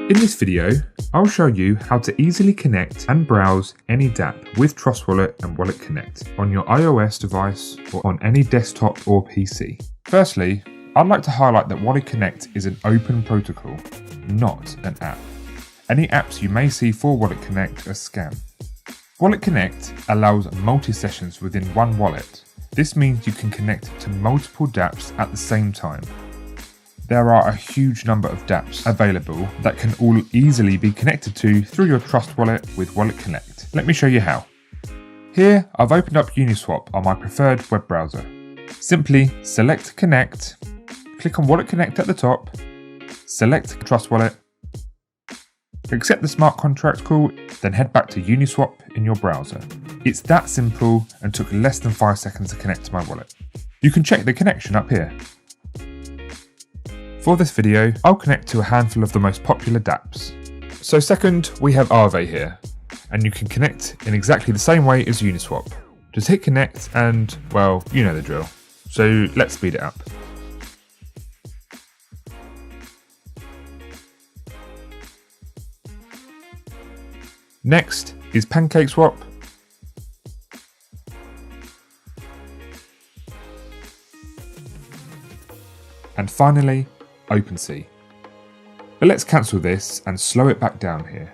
In this video, I'll show you how to easily connect and browse any dApp with Trust Wallet and Wallet Connect on your iOS device or on any desktop or PC. Firstly, I'd like to highlight that Wallet Connect is an open protocol, not an app. Any apps you may see for Wallet Connect are scam. Wallet Connect allows multi-sessions within one wallet. This means you can connect to multiple dApps at the same time. There are a huge number of dApps available that can all easily be connected to through your Trust Wallet with Wallet Connect. Let me show you how. Here, I've opened up Uniswap on my preferred web browser. Simply select Connect, click on Wallet Connect at the top, select Trust Wallet, accept the smart contract call, then head back to Uniswap in your browser. It's that simple and took less than 5 seconds to connect to my wallet. You can check the connection up here. For this video, I'll connect to a handful of the most popular dApps. So second, we have evry here, and you can connect in exactly the same way as Uniswap. Just hit connect and, well, you know the drill. So let's speed it up. Next is pancakeswap. And finally, OpenSea. But let's cancel this and slow it back down here.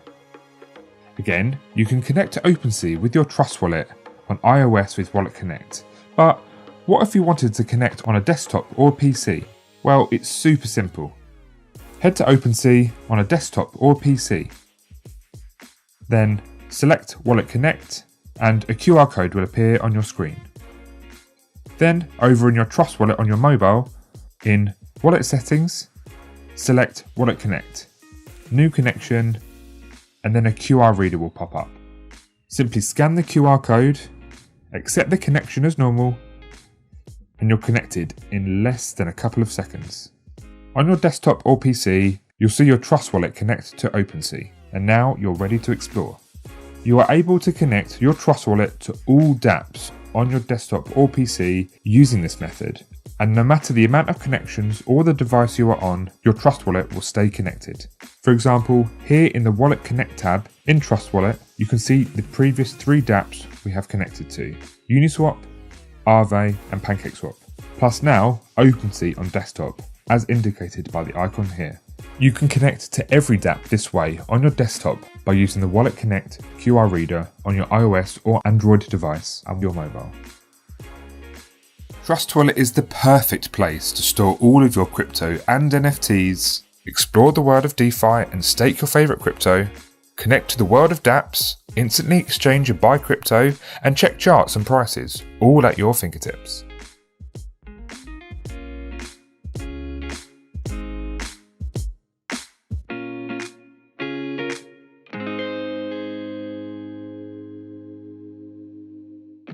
Again, you can connect to OpenSea with your Trust Wallet on iOS with Wallet Connect. But what if you wanted to connect on a desktop or PC? Well, it's super simple. Head to OpenSea on a desktop or PC. Then select Wallet Connect and a QR code will appear on your screen. Then over in your Trust Wallet on your mobile, in Wallet Settings, select Wallet Connect, New Connection, and then a QR reader will pop up. Simply scan the QR code, accept the connection as normal, and you're connected in less than a couple of seconds. On your desktop or PC, you'll see your Trust Wallet connect to OpenSea, and now you're ready to explore. You are able to connect your Trust Wallet to all dApps on your desktop or PC using this method. And no matter the amount of connections or the device you are on, your Trust Wallet will stay connected. For example, here in the Wallet Connect tab in Trust Wallet, you can see the previous 3 dApps we have connected to: Uniswap, evry, and pancakeswap. Plus now, OpenSea on desktop, as indicated by the icon here. You can connect to every dApp this way on your desktop by using the Wallet Connect QR reader on your iOS or Android device and your mobile. Trust Wallet is the perfect place to store all of your crypto and NFTs, explore the world of DeFi and stake your favourite crypto, connect to the world of dApps, instantly exchange and buy crypto, and check charts and prices, all at your fingertips.